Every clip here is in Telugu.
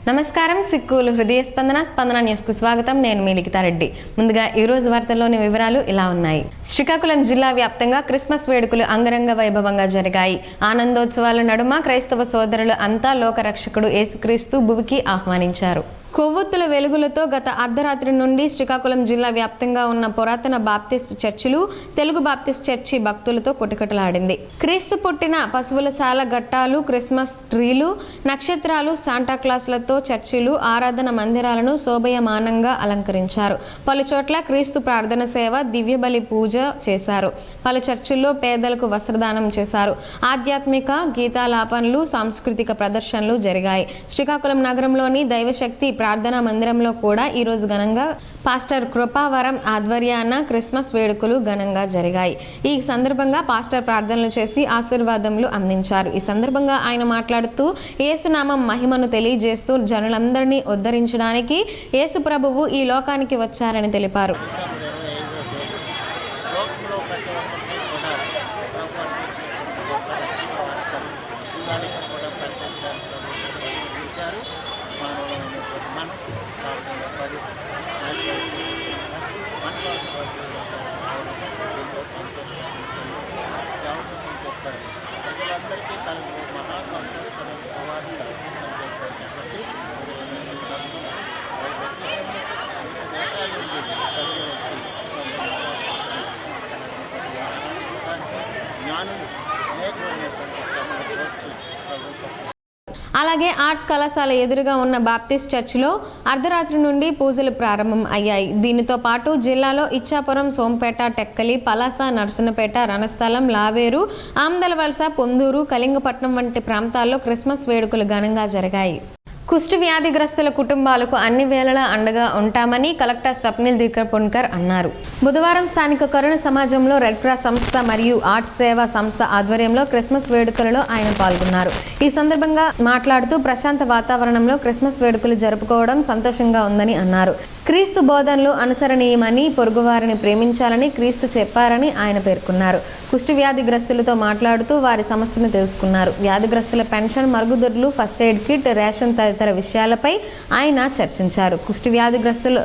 నమస్కారం సిక్కులు హృదయ స్పందన న్యూస్ కు స్వాగతం. నేను మీ లిఖితా రెడ్డి. ముందుగా ఈ రోజు వార్తల్లోని వివరాలు ఇలా ఉన్నాయి. శ్రీకాకుళం జిల్లా వ్యాప్తంగా క్రిస్మస్ వేడుకలు అంగరంగ వైభవంగా జరిగాయి. ఆనందోత్సవాల నడుమ క్రైస్తవ సోదరులు అంతా లోకరక్షకుడు యేసుక్రీస్తు భువికి ఆహ్వానించారు. కొవ్వొత్తుల వెలుగులతో గత అర్ధరాత్రి నుండి శ్రీకాకుళం జిల్లా వ్యాప్తంగా ఉన్న పురాతన బాప్టిస్ట్ చర్చిలు తెలుగు బాప్టిస్ట్ చర్చి భక్తులతో కొట్టుకొట్టలాడింది. క్రీస్తు పుట్టిన పశువుల శాల ఘట్టాలు, క్రిస్మస్ ట్రీలు, నక్షత్రాలు, శాంటాక్లాస్లతో చర్చిలు, ఆరాధన మందిరాలను శోభయమానంగా అలంకరించారు. పలు చోట్ల క్రీస్తు ప్రార్థన సేవ, దివ్య బలి పూజ చేశారు. పలు చర్చిల్లో పేదలకు వస్త్రదానం చేశారు. ఆధ్యాత్మిక గీతాలాపనలు, సాంస్కృతిక ప్రదర్శనలు జరిగాయి. శ్రీకాకుళం నగరంలోని దైవశక్తి ప్రార్థనా మందిరంలో కూడా ఈరోజు ఘనంగా పాస్టర్ కృపావరం ఆధ్వర్యాన క్రిస్మస్ వేడుకలు ఘనంగా జరిగాయి. ఈ సందర్భంగా పాస్టర్ ప్రార్థనలు చేసి ఆశీర్వాదములు అందించారు. ఈ సందర్భంగా ఆయన మాట్లాడుతూ యేసునామం మహిమను తెలియజేస్తూ జనులందరినీ ఉద్ధరించడానికి యేసు ప్రభువు ఈ లోకానికి వచ్చారని తెలిపారు. అలాగే ఆర్ట్స్ కళాశాల ఎదురుగా ఉన్న బాప్టిస్ట్ చర్చిలో అర్ధరాత్రి నుండి పూజలు ప్రారంభం అయ్యాయి. దీనితో పాటు జిల్లాలో ఇచ్చాపురం, సోంపేట, టెక్కలి, పలాస, నర్సనపేట, రణస్థలం, లావేరు, ఆమదలవలస, పొందూరు, కళింగపట్నం వంటి ప్రాంతాల్లో క్రిస్మస్ వేడుకలు ఘనంగా జరిగాయి. కుష్టు వ్యాధిగ్రస్తుల కుటుంబాలకు అన్ని వేళలా అండగా ఉంటామని కలెక్టర్ స్వప్నిల్ దిక్కర్పొన్కర్ అన్నారు. బుధవారం స్థానిక కరుణ సమాజంలో రెడ్ క్రాస్ సంస్థ మరియు ఆర్ట్స్ సేవా సంస్థ ఆధ్వర్యంలో క్రిస్మస్ వేడుకలలో ఆయన పాల్గొన్నారు. ఈ సందర్భంగా మాట్లాడుతూ ప్రశాంత వాతావరణంలో క్రిస్మస్ వేడుకలు జరుపుకోవడం సంతోషంగా ఉందని అన్నారు. క్రీస్తు బోధనలు అనుసరణీయమని, పొరుగువారిని ప్రేమించాలని క్రీస్తు చెప్పారని ఆయన పేర్కొన్నారు. కుష్టు వ్యాధిగ్రస్తులతో మాట్లాడుతూ వారి సమస్యను తెలుసుకున్నారు. వ్యాధిగ్రస్తుల పెన్షన్, మరుగుదొడ్లు, ఫస్ట్ ఎయిడ్ కిట్, రేషన్ తదితర విషయాలపై ఆయన చర్చించారు. కుష్టు వ్యాధిగ్రస్తులు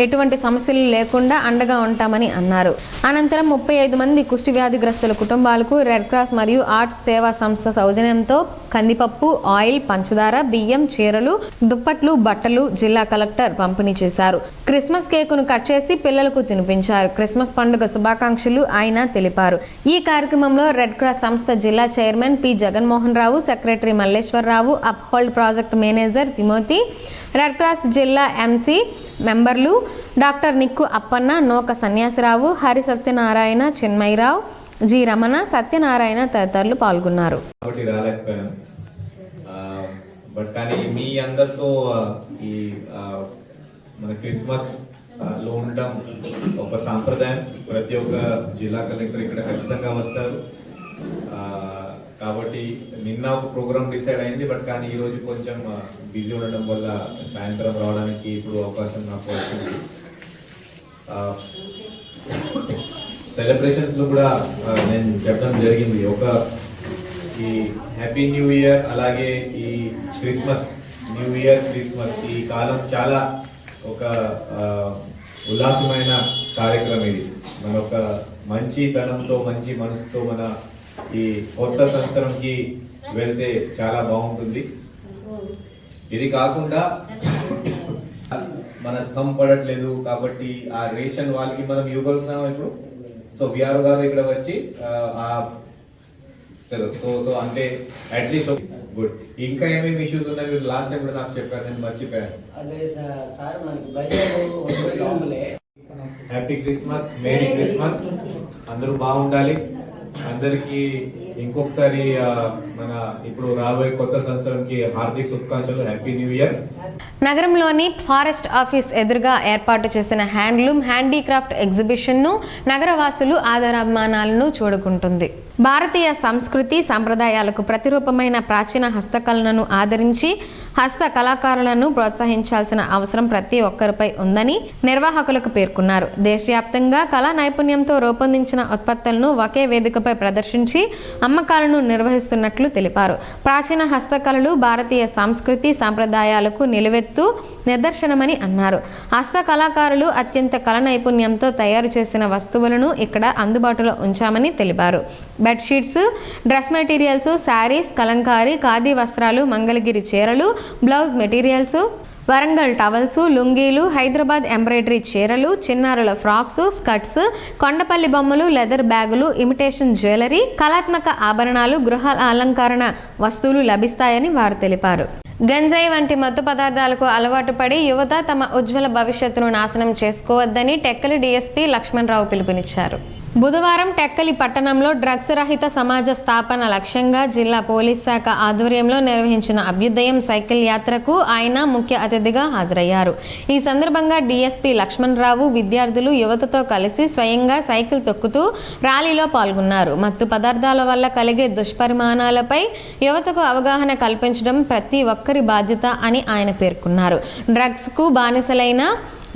ఎటువంటి సమస్యలు లేకుండా అండగా ఉంటామని అన్నారు. అనంతరం 35 మంది కుష్టు వ్యాధిగ్రస్తుల కుటుంబాలకు రెడ్ క్రాస్ మరియు ఆర్ట్స్ సేవా సంస్థ సౌజన్యంతో కందిపప్పు, ఆయిల్, పంచదార, బియ్యం, చీరలు, దుప్పట్లు, బట్టలు జిల్లా కలెక్టర్ పంపిణీ చేశారు. క్రిస్మస్ కేకును కట్ చేసి పిల్లలకు తినిపించారు. క్రిస్మస్ పండుగ శుభాకాంక్షలు ఆయన తెలిపారు. ఈ కార్యక్రమంలో రెడ్ క్రాస్ సంస్థ జిల్లా chairman P Jaganmohan Rao, secretary Malleswararao, uphold project manager Timothy, red cross జిల్లా ఎంసీ మెంబర్లు డాక్టర్ నిక్కు అప్పన్న, నోక సన్యాసరావు, హరి సత్యనారాయణ, చిన్మయిరావు, జి రమణ, సత్యనారాయణ తదితరులు పాల్గొన్నారు. కానీ మీ అందరితో ఈ మన క్రిస్మస్ లో ఉండడం ఒక సాంప్రదాయం. ప్రతి ఒక్క జిల్లా కలెక్టర్ ఇక్కడ ఖచ్చితంగా వస్తారు. కాబట్టి నిన్న ఒక ప్రోగ్రామ్ డిసైడ్ అయింది, కానీ ఈరోజు కొంచెం బిజీ ఉండడం వల్ల సాయంత్రం రావడానికి ఇప్పుడు అవకాశం నాకు వచ్చింది. సెలబ్రేషన్స్ లో కూడా నేను చెప్పడం జరిగింది. ఈ హ్యాపీ న్యూ ఇయర్, అలాగే ఈ క్రిస్మస్, న్యూ ఇయర్, క్రిస్మస్ ఈ కాలం చాలా ఒక ఉల్లాసమైన కార్యక్రమం. ఇది మన ఒక మంచితనంతో, మంచి మనసుతో మన ఈ కొత్త సంవత్సరంకి వెళ్తే చాలా బాగుంటుంది. ఇది కాకుండా మన థమ్ పడట్లేదు కాబట్టి ఆ రేషన్ వాళ్ళకి మనం ఇవ్వగలుగుతున్నాం ఇప్పుడు. సో విఆర్ఓ గారు ఇక్కడ వచ్చి సో అంటే అట్లీస్ట్ గుడ్. ఇంకా ఏమేమి ఇష్యూస్ ఉన్నాయి మీరు లాస్ట్ టైం కూడా నాకు చెప్పారు, నేను మర్చిపోయాను. Happy Christmas, merry Christmas. అందరూ బాగుండాలి. అందరికి ఇంకొకసారి మన ఇప్పుడు రాబోయే కొత్త సంవత్సరంకి హార్దిక శుభాకాంక్షలు. Happy new year. నగరంలోని ఫారెస్ట్ ఆఫీస్ ఎదురుగా ఏర్పాటు చేసిన హ్యాండ్లూమ్, హ్యాండీక్రాఫ్ట్ ఎగ్జిబిషన్ను నగరవాసులు ఆదరాభిమానాలను చూడుకుంటుంది. భారతీయ సంస్కృతి సంప్రదాయాలకు ప్రతిరూపమైన ప్రాచీన హస్తకళలను ఆదరించి హస్త కళాకారులను ప్రోత్సహించాల్సిన అవసరం ప్రతి ఒక్కరిపై ఉందని నిర్వాహకులకు పేర్కొన్నారు. దేశవ్యాప్తంగా కళా నైపుణ్యంతో రూపొందించిన ఉత్పత్తులను ఒకే వేదికపై ప్రదర్శించి అమ్మకాలను నిర్వహిస్తున్నట్లు తెలిపారు. ప్రాచీన హస్తకళలు భారతీయ సంస్కృతి సంప్రదాయాలకు నిలువెత్తు నిదర్శనమని అన్నారు. హస్త కళాకారులు అత్యంత కళ నైపుణ్యంతో తయారు చేసిన వస్తువులను ఇక్కడ అందుబాటులో ఉంచామని తెలిపారు. Bedsheets, dress materials, saris, Kalamkari, khadi వస్త్రాలు, మంగళగిరి చీరలు, బ్లౌజ్ మెటీరియల్స్, వరంగల్ టవల్స్, లుంగీలు, హైదరాబాద్ ఎంబ్రాయిడరీ చీరలు, చిన్నారుల ఫ్రాక్స్, స్కర్ట్స్, కొండపల్లి బొమ్మలు, లెదర్ బ్యాగులు, ఇమిటేషన్ జ్యువెలరీ, కళాత్మక ఆభరణాలు, గృహ అలంకరణ వస్తువులు లభిస్తాయని వారు తెలిపారు. గంజాయి వంటి మత్తు పదార్థాలకు అలవాటు పడి యువత తమ ఉజ్వల భవిష్యత్తును నాశనం చేసుకోవద్దని టెక్కలి డీఎస్పీ లక్ష్మణరావు పిలుపునిచ్చారు. బుధవారం టెక్కలి పట్టణంలో డ్రగ్స్ రహిత సమాజ స్థాపన లక్ష్యంగా జిల్లా పోలీస్ శాఖ ఆధ్వర్యంలో నిర్వహించిన అభ్యుదయం సైకిల్ యాత్రకు ఆయన ముఖ్య అతిథిగా హాజరయ్యారు. ఈ సందర్భంగా డీఎస్పీ లక్ష్మణరావు విద్యార్థులు యువతతో కలిసి స్వయంగా సైకిల్ తొక్కుతూ ర్యాలీలో పాల్గొన్నారు. మత్తు పదార్థాల వల్ల కలిగే దుష్పరిమాణాలపై యువతకు అవగాహన కల్పించడం ప్రతి ఒక్కరి బాధ్యత అని ఆయన పేర్కొన్నారు. డ్రగ్స్కు బానిసలైన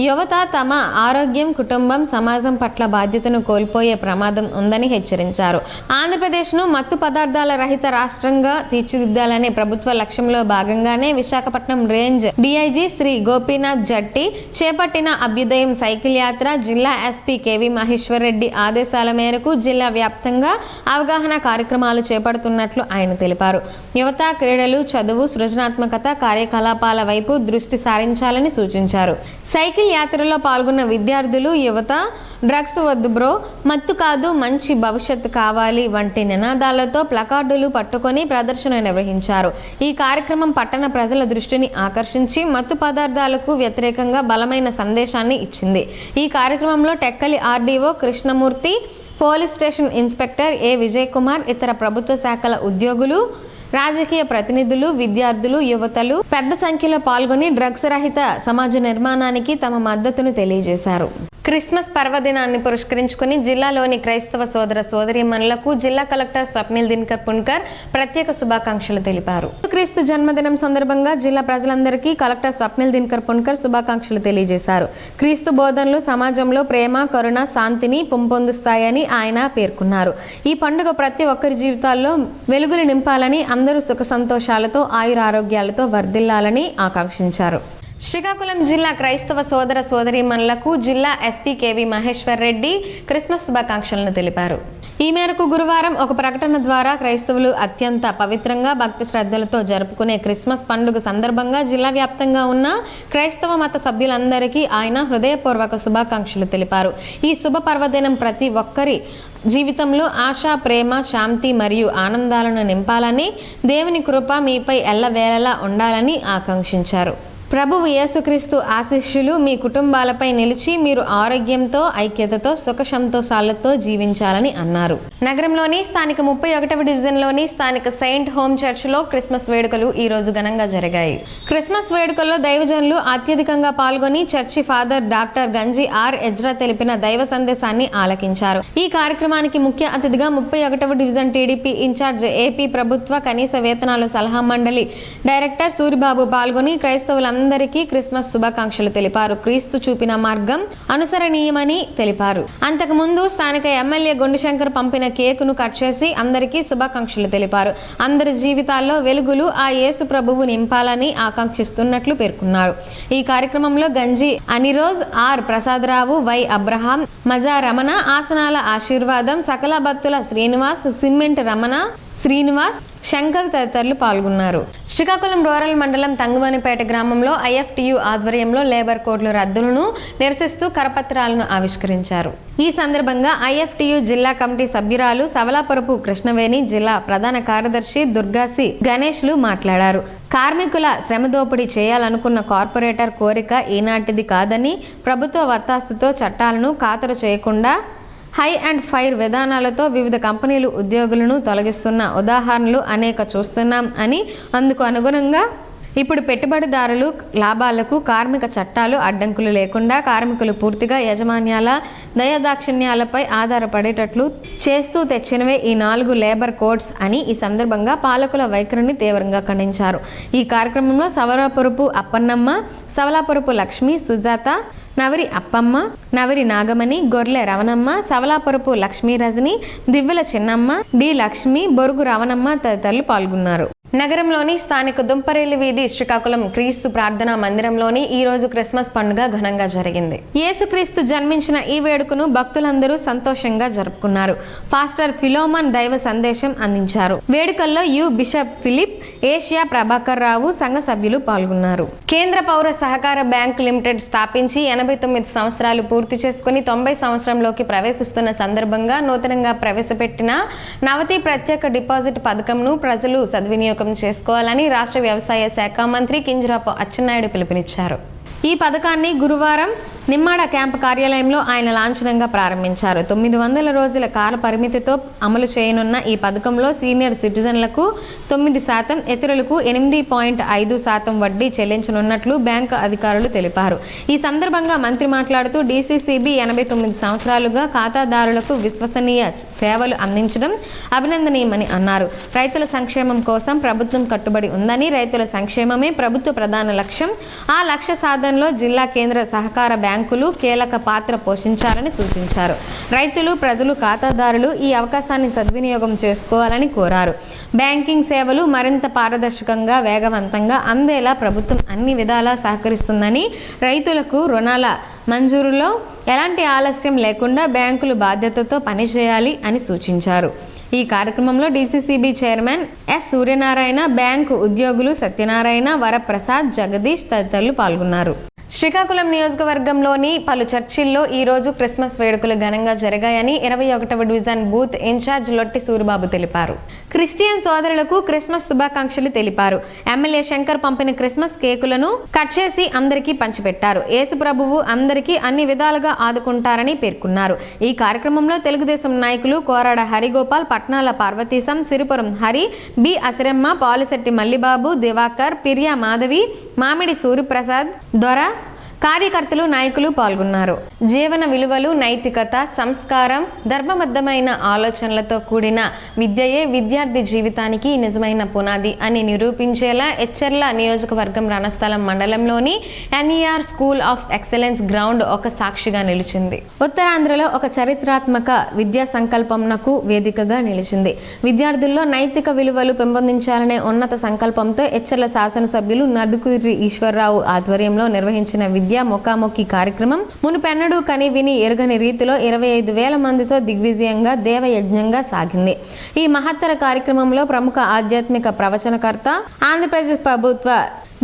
యువత తమ ఆరోగ్యం, కుటుంబం, సమాజం పట్ల బాధ్యతను కోల్పోయే ప్రమాదం ఉందని హెచ్చరించారు. ఆంధ్రప్రదేశ్ను మత్తు పదార్థాల రహిత రాష్ట్రంగా తీర్చిదిద్దాలనే ప్రభుత్వ లక్ష్యంలో భాగంగానే విశాఖపట్నం రేంజ్ డీఐజీ శ్రీ గోపీనాథ్ జట్టి చేపట్టిన అభ్యుదయం సైకిల్ యాత్ర జిల్లా ఎస్పీ కేవి మహేశ్వర్ రెడ్డి ఆదేశాల మేరకు జిల్లా వ్యాప్తంగా అవగాహన కార్యక్రమాలు చేపడుతున్నట్లు ఆయన తెలిపారు. యువత క్రీడలు, చదువు, సృజనాత్మకత కార్యకలాపాల వైపు దృష్టి సారించాలని సూచించారు. సైకిల్ యాత్రలో పాల్గొన్న విద్యార్థులు యువత డ్రగ్స్ వద్దు బ్రో, మత్తు కాదు మంచి భవిష్యత్తు కావాలి వంటి నినాదాలతో ప్లకార్డులు పట్టుకొని ప్రదర్శన నిర్వహించారు. ఈ కార్యక్రమం పట్టణ ప్రజల దృష్టిని ఆకర్షించి మత్తు పదార్థాలకు వ్యతిరేకంగా బలమైన సందేశాన్ని ఇచ్చింది. ఈ కార్యక్రమంలో Tekkali RDO Krishnamurthy, police station inspector A Vijay Kumar, ఇతర ప్రభుత్వ శాఖల ఉద్యోగులు, రాజకీయ ప్రతినిధులు, విద్యార్థులు, యువతలు పెద్ద సంఖ్యలో పాల్గొని డ్రగ్స్ రహిత సమాజ నిర్మాణానికి తమ మద్దతును తెలియజేశారు. క్రిస్మస్ పర్వదినాన్ని పురస్కరించుకుని జిల్లాలోని క్రైస్తవ సోదర సోదరీమణులకు జిల్లా కలెక్టర్ స్వప్నిల్ దినకర్ పున్కర్ ప్రత్యేక శుభాకాంక్షలు తెలిపారు. క్రీస్తు జన్మదినం సందర్భంగా జిల్లా ప్రజలందరికీ కలెక్టర్ స్వప్నిల్ దినకర్ పున్కర్ శుభాకాంక్షలు తెలియజేశారు. క్రీస్తు బోధనలు సమాజంలో ప్రేమ, కరుణ, శాంతిని పెంపొందిస్తాయని ఆయన పేర్కొన్నారు. ఈ పండుగ ప్రతి ఒక్కరి జీవితాల్లో వెలుగులు నింపాలని, అందరూ సుఖ సంతోషాలతో ఆయురారోగ్యాలతో వర్ధిల్లాలని ఆకాంక్షించారు. శ్రీకాకుళం జిల్లా క్రైస్తవ సోదర సోదరీమణులకు జిల్లా SP KV Maheshwar Reddy Christmas శుభాకాంక్షలను తెలిపారు. ఈ మేరకు గురువారం ఒక ప్రకటన ద్వారా క్రైస్తవులు అత్యంత పవిత్రంగా భక్తి శ్రద్ధలతో జరుపుకునే క్రిస్మస్ పండుగ సందర్భంగా జిల్లా వ్యాప్తంగా ఉన్న క్రైస్తవ మత సభ్యులందరికీ ఆయన హృదయపూర్వక శుభాకాంక్షలు తెలిపారు. ఈ శుభ పర్వదినం ప్రతి ఒక్కరి జీవితంలో ఆశ, ప్రేమ, శాంతి మరియు ఆనందాలను నింపాలని, దేవుని కృప మీపై ఎల్లవేళలా ఉండాలని ఆకాంక్షించారు. ప్రభువు యేసుక్రీస్తు ఆశీస్సులు మీ కుటుంబాలపై నిలిచి మీరు ఆరోగ్యంతో, ఐక్యతతో, సుఖ సంతోషాలతో జీవించాలని అన్నారు. నగరంలోని స్థానిక 31వ డివిజన్లోని స్థానిక సెయింట్ హోమ్ చర్చ్లో క్రిస్మస్ వేడుకలు ఈ రోజు ఘనంగా జరిగాయి. క్రిస్మస్ వేడుకల్లో దైవజనులు అత్యధికంగా పాల్గొని చర్చి ఫాదర్ డాక్టర్ గంజి ఆర్ ఎజ్రా తెలిపిన దైవ సందేశాన్ని ఆలకించారు. ఈ కార్యక్రమానికి ముఖ్య అతిథిగా 31వ డివిజన్ టీడీపీ ఇన్ఛార్జ్ ఏపీ ప్రభుత్వ కనీస వేతనాల సలహా మండలి డైరెక్టర్ సూరిబాబు పాల్గొని క్రైస్తవులందరికీ క్రిస్మస్ శుభాకాంక్షలు తెలిపారు. క్రీస్తు చూపిన మార్గం అనుసరణీయమని తెలిపారు. అంతకుముందు స్థానిక ఎమ్మెల్యే గుండుశంకర్ పంపిన కేకును కట్ చేసి అందరికీ శుభాకాంక్షలు తెలిపారు. అందరి జీవితాల్లో వెలుగులు ఆ యేసు ప్రభువు నింపాలని ఆకాంక్షిస్తున్నట్లు పేర్కొన్నారు. ఈ కార్యక్రమంలో గంజి అనిరోజ్, ఆర్ ప్రసాదరావు, వై అబ్రహాం, మజా రమణ, ఆసనాల ఆశీర్వాదం, సకల భక్తుల శ్రీనివాస్, సిమెంట్ రమణ, శ్రీనివాస్, శంకర్ తదితరులు పాల్గొన్నారు. శ్రీకాకుళం రూరల్ మండలం తంగుమనిపేట గ్రామంలో ఐఎఫ్టియు ఆధ్వర్యంలో లేబర్ కోడ్ల రద్దులను నిరసిస్తూ కరపత్రాలను ఆవిష్కరించారు. ఈ సందర్భంగా ఐఎఫ్టియు జిల్లా కమిటీ సభ్యురాలు సవలాపురపు కృష్ణవేణి, జిల్లా ప్రధాన కార్యదర్శి దుర్గాసి గణేష్లు మాట్లాడారు. కార్మికుల శ్రమదోపిడీ చేయాలనుకున్న కార్పొరేటర్ కోరిక ఈనాటిది కాదని, ప్రభుత్వ వత్తాసుతో చట్టాలను ఖాతరు చేయకుండా హై అండ్ ఫైర్ విధానాలతో వివిధ కంపెనీలు ఉద్యోగులను తొలగిస్తున్న ఉదాహరణలు అనేక చూస్తున్నాం అని, అందుకు అనుగుణంగా ఇప్పుడు పెట్టుబడిదారులు లాభాలకు కార్మిక చట్టాలు అడ్డంకులు లేకుండా కార్మికులు పూర్తిగా యాజమాన్యాల దయాదాక్షిణ్యాలపై ఆధారపడేటట్లు చేస్తూ తెచ్చినవే ఈ 4 లేబర్ కోడ్స్ అని ఈ సందర్భంగా పాలకుల వైఖరిని తీవ్రంగా ఖండించారు. ఈ కార్యక్రమంలో సవలాపురపు అప్పన్నమ్మ, సవలాపురపు లక్ష్మి, సుజాత, నవరి అప్పమ్మ, నవరి నాగమణి, గొర్లె రవణమ్మ, సవలాపురపు లక్ష్మీ రజని, దివ్వెల చిన్నమ్మ, డి లక్ష్మి, బొరుగు రవణమ్మ తదితరులు పాల్గొన్నారు. నగరంలోని స్థానిక దుంపరేలి వీధి శ్రీకాకుళం క్రీస్తు ప్రార్థనా మందిరంలోని ఈ రోజు క్రిస్మస్ పండుగ ఘనంగా జరిగింది. యేసుక్రీస్తు జన్మించిన ఈ వేడుకను భక్తులందరూ సంతోషంగా జరుపుకున్నారు. పాస్టర్ ఫిలోమన్ దైవ సందేశం అందించారు. వేడుకల్లో bishop Philip, Asia Prabhakar Rao సంఘ సభ్యులు పాల్గొన్నారు. కేంద్ర పౌర సహకార బ్యాంక్ లిమిటెడ్ స్థాపించి 89 సంవత్సరాలు పూర్తి చేసుకుని 90 సంవత్సరంలోకి ప్రవేశిస్తున్న సందర్భంగా నూతనంగా ప్రవేశపెట్టిన నవతి ప్రత్యేక డిపాజిట్ పథకంను ప్రజలు సద్వినియోగం చేసుకోవాలని రాష్ట్ర వ్యవసాయ శాఖ మంత్రి కింజరాపు అచ్చెన్నాయుడు పిలుపునిచ్చారు. ఈ పథకాన్ని గురువారం నిమ్మాడ క్యాంపు కార్యాలయంలో ఆయన లాంఛనంగా ప్రారంభించారు. 900 రోజుల కాల పరిమితితో అమలు చేయనున్న ఈ పథకంలో సీనియర్ సిటిజన్లకు 9%, ఇతరులకు 8.5% వడ్డీ చెల్లించనున్నట్లు బ్యాంకు అధికారులు తెలిపారు. ఈ సందర్భంగా మంత్రి మాట్లాడుతూ డీసీసీబీ 89 సంవత్సరాలుగా ఖాతాదారులకు విశ్వసనీయ సేవలు అందించడం అభినందనీయమని అన్నారు. రైతుల సంక్షేమం కోసం ప్రభుత్వం కట్టుబడి ఉందని, రైతుల సంక్షేమమే ప్రభుత్వ ప్రధాన లక్ష్యం. ఆ లక్ష్య సాధనలో జిల్లా కేంద్ర సహకార బ్యాంకులు కీలక పాత్ర పోషించాలని సూచించారు. రైతులు, ప్రజలు, ఖాతాదారులు ఈ అవకాశాన్ని సద్వినియోగం చేసుకోవాలని కోరారు. బ్యాంకింగ్ సేవలు మరింత పారదర్శకంగా, వేగవంతంగా అందేలా ప్రభుత్వం అన్ని విధాలా సహకరిస్తుందని, రైతులకు రుణాల మంజూరులో ఎలాంటి ఆలస్యం లేకుండా బ్యాంకులు బాధ్యతతో పనిచేయాలి అని సూచించారు. ఈ కార్యక్రమంలో DCCB chairman S Suryanarayana, bank ఉద్యోగులు సత్యనారాయణ, వరప్రసాద్, జగదీష్ తదితరులు పాల్గొన్నారు. శ్రీకాకుళం నియోజకవర్గంలోని పలు చర్చిల్లో ఈ రోజు క్రిస్మస్ వేడుకలు ఘనంగా జరిగాయని 21వ division booth incharge Lotti Suribabu తెలిపారు. క్రిస్టియన్ సోదరులకు క్రిస్మస్ శుభాకాంక్షలు తెలిపారు. ఎమ్మెల్యే శంకర్ పంపిన క్రిస్మస్ కేకులను కట్ చేసి అందరికీ పంచిపెట్టారు. యేసు ప్రభువు అందరికీ అన్ని విధాలుగా ఆదుకుంటారని పేర్కొన్నారు. ఈ కార్యక్రమంలో తెలుగుదేశం నాయకులు కోరాడ హరిగోపాల్, పట్నాల పార్వతీశం, సిరిపురం హరి, బి అసిరమ్మ, పాలిశెట్టి మల్లిబాబు, దివాకర్, పిర్యా మాధవి, మామిడి సూర్యప్రసాద్, దొర, కార్యకర్తలు, నాయకులు పాల్గొన్నారు. జీవన విలువలు, నైతికత, సంస్కారం, ధర్మబద్ధమైన ఆలోచనలతో కూడిన విద్యయే విద్యార్థి జీవితానికి నిజమైన పునాది అని నిరూపించేలా ఎచ్చెర్ల నియోజకవర్గం రణస్థలం మండలంలోని NER school of excellence ground ఒక సాక్షిగా నిలిచింది. ఉత్తరాంధ్రలో ఒక చరిత్రాత్మక విద్యా సంకల్పంనకు వేదికగా నిలిచింది. విద్యార్థుల్లో నైతిక విలువలు పెంపొందించాలనే ఉన్నత సంకల్పంతో ఎచ్చెర్ల శాసనసభ్యులు నడ్డుకూరి ఈశ్వరరావు ఆధ్వర్యంలో నిర్వహించిన విద్యా ముఖాముఖి కార్యక్రమం మునుపెన్నడూ కని విని ఎరుగని రీతిలో 25,000 మందితో దిగ్విజయంగా దేవయజ్ఞంగా సాగింది. ఈ మహత్తర కార్యక్రమంలో ప్రముఖ ఆధ్యాత్మిక ప్రవచనకర్త, ఆంధ్రప్రదేశ్ ప్రభుత్వ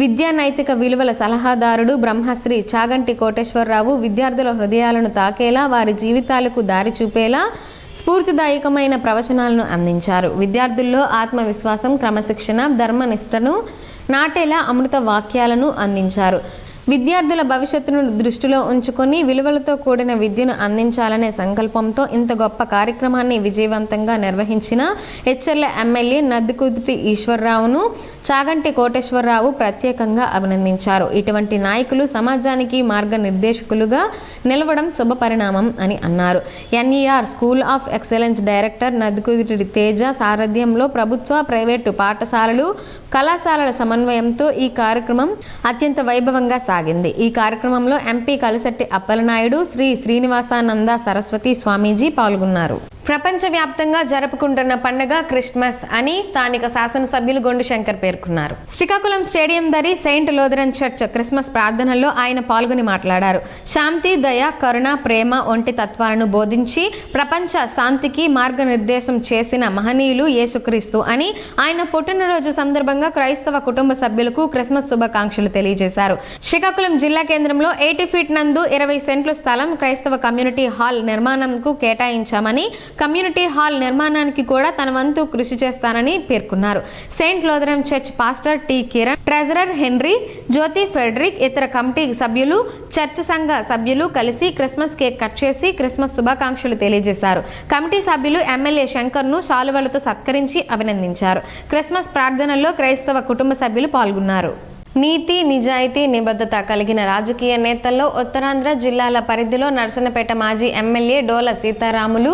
విద్యా నైతిక విలువల సలహాదారుడు బ్రహ్మశ్రీ చాగంటి కోటేశ్వరరావు విద్యార్థుల హృదయాలను తాకేలా, వారి జీవితాలకు దారి చూపేలా స్ఫూర్తిదాయకమైన ప్రవచనాలను అందించారు. విద్యార్థుల్లో ఆత్మవిశ్వాసం, క్రమశిక్షణ, ధర్మనిష్టను నాటేలా అమృత వాక్యాలను అందించారు. విద్యార్థుల భవిష్యత్తును దృష్టిలో ఉంచుకొని విలువలతో కూడిన విద్యను అందించాలనే సంకల్పంతో ఇంత గొప్ప కార్యక్రమాన్ని విజయవంతంగా నిర్వహించిన ఎచ్చెర్ల ఎమ్మెల్యే నద్దుకుదుటి ఈశ్వరరావును చాగంటి కోటేశ్వరరావు ప్రత్యేకంగా అభినందించారు. ఇటువంటి నాయకులు సమాజానికి మార్గనిర్దేశకులుగా నిలవడం శుభపరిణామం అని అన్నారు. NER school of excellence director Naddukuduti Teja సారథ్యంలో ప్రభుత్వ, ప్రైవేటు పాఠశాలలు, కళాశాలల సమన్వయంతో ఈ కార్యక్రమం అత్యంత వైభవంగా సాగింది. ఈ కార్యక్రమంలో ఎంపీ కలిశెట్టి అప్పలనాయుడు, శ్రీ శ్రీనివాసానంద సరస్వతి స్వామీజీ పాల్గొన్నారు. ప్రపంచవ్యాప్తంగా జరుపుకుంటున్న పండుగ క్రిస్మస్ అని స్థానిక శాసనసభ్యులు గొండు శంకర్ పేర్కొన్నారు. శ్రీకాకుళం స్టేడియం దరి సెయింట్ లూథరన్ చర్చ్ క్రిస్మస్ ప్రార్థనల్లో ఆయన పాల్గొని మాట్లాడారు. శాంతి, దయ, కరుణ, ప్రేమ వంటి తత్వాలను బోధించి ప్రపంచ శాంతికి మార్గనిర్దేశం చేసిన మహనీయులు యేసుక్రీస్తు అని ఆయన పుట్టినరోజు సందర్భంగా క్రైస్తవ కుటుంబ సభ్యులకు క్రిస్మస్ శుభాకాంక్షలు తెలియజేశారు. శ్రీకాకుళం జిల్లా కేంద్రంలో 80 ఫీట్ నందు 20 సెంట్ల స్థలం క్రైస్తవ కమ్యూనిటీ హాల్ నిర్మాణంకు కేటాయించామని, కమ్యూనిటీ హాల్ నిర్మాణానికి కూడా తన వంతు కృషి చేస్తానని పేర్కొన్నారు. Saint Lutheran church pastor T Kiran, treasurer Henry, Jyothi Frederick, ఇతర కమిటీ సభ్యులు, చర్చ్ సంఘ సభ్యులు కలిసి క్రిస్మస్ కేక్ కట్ చేసి క్రిస్మస్ శుభాకాంక్షలు తెలియజేశారు. కమిటీ సభ్యులు ఎమ్మెల్యే శంకర్ను శాలువలతో సత్కరించి అభినందించారు. క్రిస్మస్ ప్రార్థనల్లో క్రైస్తవ కుటుంబ సభ్యులు పాల్గొన్నారు. నీతి, నిజాయితీ, నిబద్ధత కలిగిన రాజకీయ నేతల్లో ఉత్తరాంధ్ర జిల్లాల పరిధిలో నర్సన్నపేట మాజీ ఎమ్మెల్యే డోల సీతారాములు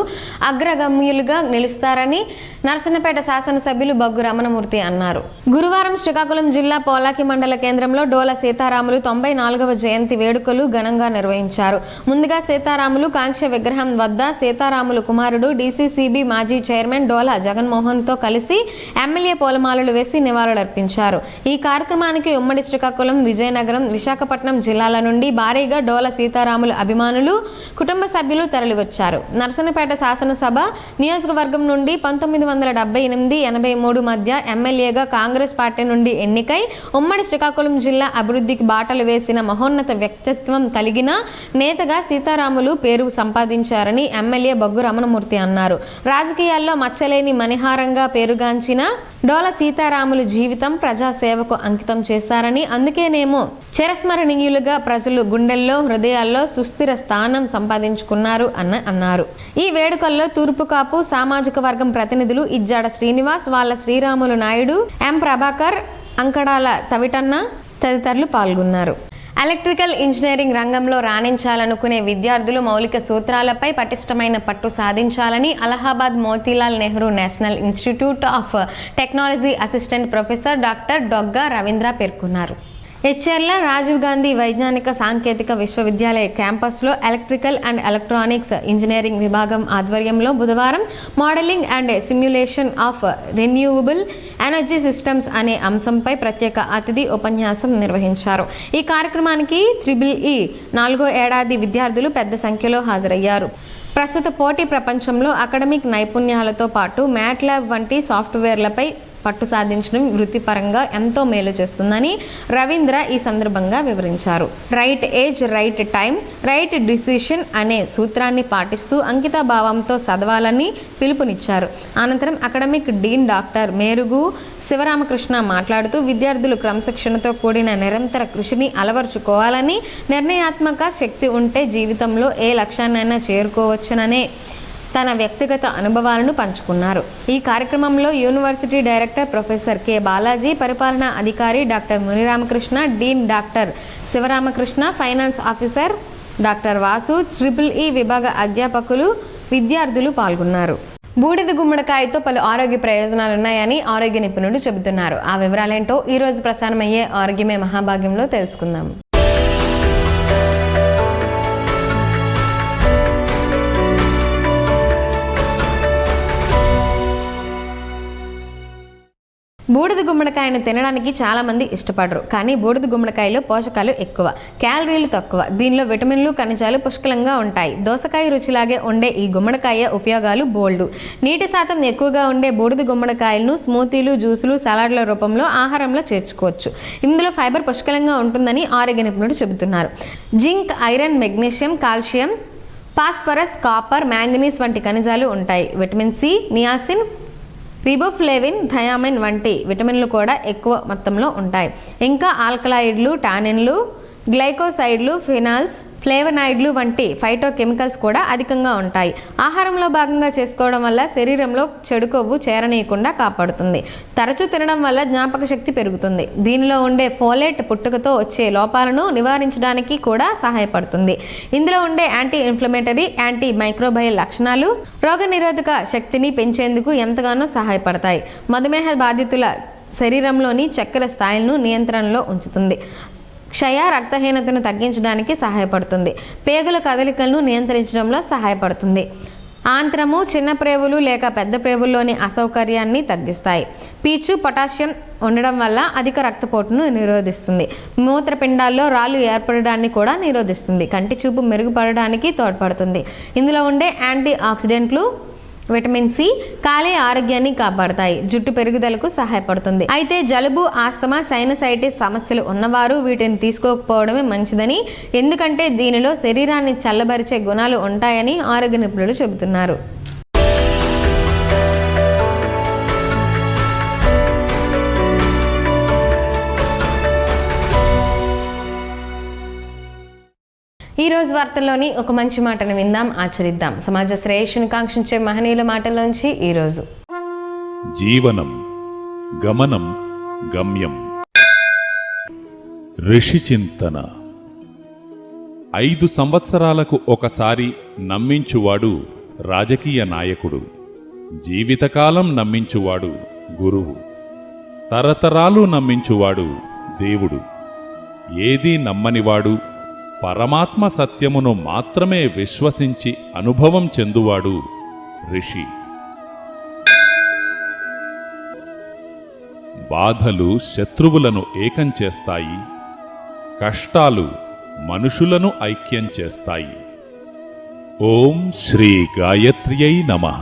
అగ్రగమ్యులుగా నిలుస్తారని నర్సన్నపేట శాసనసభ్యులు బగ్గు రమణమూర్తి అన్నారు. గురువారం శ్రీకాకుళం జిల్లా పోలాకి మండల కేంద్రంలో డోల సీతారాములు 94వ జయంతి వేడుకలు ఘనంగా నిర్వహించారు. ముందుగా సీతారాములు కాంక్ష విగ్రహం వద్ద సీతారాములు కుమారుడు డీసీసీబీ మాజీ చైర్మన్ డోల జగన్మోహన్తో కలిసి ఎమ్మెల్యే పూలమాలలు వేసి నివాళులర్పించారు. ఈ కార్యక్రమానికి ఉమ్మడి శ్రీకాకుళం, విజయనగరం, విశాఖపట్నం జిల్లాల నుండి భారీగా డోల సీతారాములు అభిమానులు, కుటుంబ సభ్యులు తరలివచ్చారు. నర్సన్నపేట శాసనసభ నియోజకవర్గం నుండి 1978-83 మధ్య ఎమ్మెల్యేగా కాంగ్రెస్ పార్టీ నుండి ఎన్నికై ఉమ్మడి శ్రీకాకుళం జిల్లా అభివృద్ధికి బాటలు వేసిన మహోన్నత వ్యక్తిత్వం కలిగిన నేతగా సీతారాములు పేరు సంపాదించారని ఎమ్మెల్యే బగ్గు రమణమూర్తి అన్నారు. రాజకీయాల్లో మచ్చలేని మణిహారంగా పేరుగాంచిన డోల సీతారాములు జీవితం ప్రజాసేవకు అంకితం చేశారని, అందుకేనేమో చిరస్మరణీయులుగా ప్రజలు గుండెల్లో, హృదయాల్లో సుస్థిర స్థానం సంపాదించుకున్నారు అన్నారు. ఈ వేడుకల్లో తూర్పు కాపు సామాజిక వర్గం ప్రతినిధులు ఇజ్జాడ శ్రీనివాస్, వాళ్ళ శ్రీరాములు నాయుడు, ఎం ప్రభాకర్, అంకడాల తవిటన్న తదితరులు పాల్గొన్నారు. ఎలక్ట్రికల్ ఇంజనీరింగ్ రంగంలో రాణించాలనుకునే విద్యార్థులు మౌలిక సూత్రాలపై పటిష్టమైన పట్టు సాధించాలని Allahabad Motilal Nehru national institute of technology assistant professor doctor Dogga Ravindra పేర్కొన్నారు. హెచ్ఎర్ల రాజీవ్ గాంధీ వైజ్ఞానిక సాంకేతిక విశ్వవిద్యాలయ క్యాంపస్లో ఎలక్ట్రికల్ అండ్ ఎలక్ట్రానిక్స్ ఇంజనీరింగ్ విభాగం ఆధ్వర్యంలో బుధవారం modelling and simulation of renewable energy systems అనే అంశంపై ప్రత్యేక అతిథి ఉపన్యాసం నిర్వహించారు. ఈ కార్యక్రమానికి EEE 4వ ఏడాది విద్యార్థులు పెద్ద సంఖ్యలో హాజరయ్యారు. ప్రస్తుత పోటీ ప్రపంచంలో అకాడమిక్ నైపుణ్యాలతో పాటు మ్యాట్లాబ్ వంటి సాఫ్ట్వేర్లపై పట్టు సాధించడం వృత్తిపరంగా ఎంతో మేలు చేస్తుందని రవీంద్ర ఈ సందర్భంగా వివరించారు. Right age, right time, right decision అనే సూత్రాన్ని పాటిస్తూ అంకితభావంతో చదవాలని పిలుపునిచ్చారు. అనంతరం academic dean doctor Merugu Sivaramakrishna మాట్లాడుతూ విద్యార్థులు క్రమశిక్షణతో కూడిన నిరంతర కృషిని అలవర్చుకోవాలని, నిర్ణయాత్మక శక్తి ఉంటే జీవితంలో ఏ లక్ష్యాన్నైనా చేరుకోవచ్చుననే తన వ్యక్తిగత అనుభవాలను పంచుకున్నారు. ఈ కార్యక్రమంలో university director professor K Balaji, పరిపాలనా అధికారి doctor Muniramakrishna, dean doctor Sivaramakrishna, finance officer doctor Vasu, EEE విభాగ అధ్యాపకులు, విద్యార్థులు పాల్గొన్నారు. బూడిద గుమ్మడికాయతో పలు ఆరోగ్య ప్రయోజనాలున్నాయని ఆరోగ్య నిపుణులు చెబుతున్నారు. ఆ వివరాలేంటో ఈ రోజు ప్రసారమయ్యే ఆరోగ్యమే మహాభాగ్యంలో తెలుసుకుందాం. బూడిద గుమ్మడికాయను తినడానికి చాలా మంది ఇష్టపడరు. కానీ బూడిద గుమ్మడికాయలో పోషకాలు ఎక్కువ, క్యాలరీలు తక్కువ. దీనిలో విటమిన్లు, ఖనిజాలు పుష్కలంగా ఉంటాయి. దోసకాయ రుచిలాగే ఉండే ఈ గుమ్మడికాయ ఉపయోగాలు బోల్డు. నీటి శాతం ఎక్కువగా ఉండే బూడిద గుమ్మడికాయలను స్మూతీలు, జ్యూసులు, సలాడ్ల రూపంలో ఆహారంలో చేర్చుకోవచ్చు. ఇందులో ఫైబర్ పుష్కలంగా ఉంటుందని ఆరోగ్య నిపుణులు చెబుతున్నారు. Zinc, iron, magnesium, calcium, phosphorus, copper, manganese వంటి ఖనిజాలు ఉంటాయి. Vitamin C, niacin, riboflavin, thiamine వంటి విటమిన్లు కూడా ఎక్కువ మొత్తంలో ఉంటాయి. ఇంకా ఆల్కలాయిడ్లు, టానిన్లు, గ్లైకోసైడ్లు, ఫినాల్స్, ఫ్లేవనాయిడ్లు వంటి ఫైటోకెమికల్స్ కూడా అధికంగా ఉంటాయి. ఆహారంలో భాగంగా చేసుకోవడం వల్ల శరీరంలో చెడు కొవ్వు చేరనీయకుండా కాపాడుతుంది. తరచూ తినడం వల్ల జ్ఞాపక శక్తి పెరుగుతుంది. దీనిలో ఉండే ఫోలేట్ పుట్టుకతో వచ్చే లోపాలను నివారించడానికి కూడా సహాయపడుతుంది. ఇందులో ఉండే యాంటీ ఇన్ఫ్లమేటరీ, యాంటీ మైక్రోబయల్ లక్షణాలు రోగనిరోధక శక్తిని పెంచేందుకు ఎంతగానో సహాయపడతాయి. మధుమేహ బాధితుల శరీరంలోని చక్కెర స్థాయిలను నియంత్రణలో ఉంచుతుంది. క్షయ, రక్తహీనతను తగ్గించడానికి సహాయపడుతుంది. పేగుల కదలికలను నియంత్రించడంలో సహాయపడుతుంది. ఆంత్రము, చిన్న ప్రేవులు లేక పెద్ద ప్రేవుల్లోని అసౌకర్యాన్ని తగ్గిస్తాయి. పీచు, పొటాషియం ఉండడం వల్ల అధిక రక్తపోటును నిరోధిస్తుంది. మూత్రపిండాల్లో రాళ్ళు ఏర్పడడాన్ని కూడా నిరోధిస్తుంది. కంటి చూపు మెరుగుపడడానికి తోడ్పడుతుంది. ఇందులో ఉండే యాంటీ ఆక్సిడెంట్లు, విటమిన్ సి కాలేయ ఆరోగ్యాన్ని కాపాడతాయి. జుట్టు పెరుగుదలకు సహాయపడుతుంది. అయితే జలుబు, ఆస్తమా, సైనసైటిస్ సమస్యలు ఉన్నవారు వీటిని తీసుకోకపోవడమే మంచిదని, ఎందుకంటే దీనిలో శరీరాన్ని చల్లబరిచే గుణాలు ఉంటాయని ఆరోగ్య నిపుణులు చెబుతున్నారు. ఈ రోజు వార్తల్లోని ఒక మంచి మాటను విందాం, ఆచరిద్దాం. సమాజ శ్రేయస్సును కాంక్షించే మహనీయుల మాటల్లోంచి ఈరోజు. జీవనం, గమనం, గమ్యం. ఋషి చింతన 5 సంవత్సరాలకు ఒకసారి నమ్మించువాడు రాజకీయ నాయకుడు, జీవితకాలం నమ్మించువాడు గురువు, తరతరాలు నమ్మించువాడు దేవుడు, ఏదీ నమ్మనివాడు పరమాత్మ సత్యమును మాత్రమే విశ్వసించి అనుభవం చెందువాడు ఋషి. బాధలు శత్రువులను ఏకం చేస్తాయి, కష్టాలు మనుషులను ఐక్యం చేస్తాయి. ఓం శ్రీ గాయత్ర్యై నమః.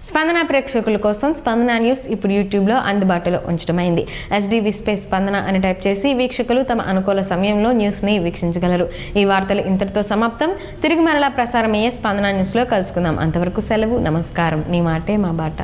స్పందన ప్రేక్షకుల కోసం స్పందన న్యూస్ ఇప్పుడు యూట్యూబ్లో అందుబాటులో ఉంచడమైంది. SDV స్పేస్ స్పందన అని టైప్ చేసి వీక్షకులు తమ అనుకూల సమయంలో న్యూస్ని వీక్షించగలరు. ఈ వార్తలు ఇంతటితో సమాప్తం. తిరిగి మరలా ప్రసారమయ్యే స్పందన న్యూస్లో కలుసుకుందాం. అంతవరకు సెలవు. నమస్కారం. మీ మాటే మా బాట.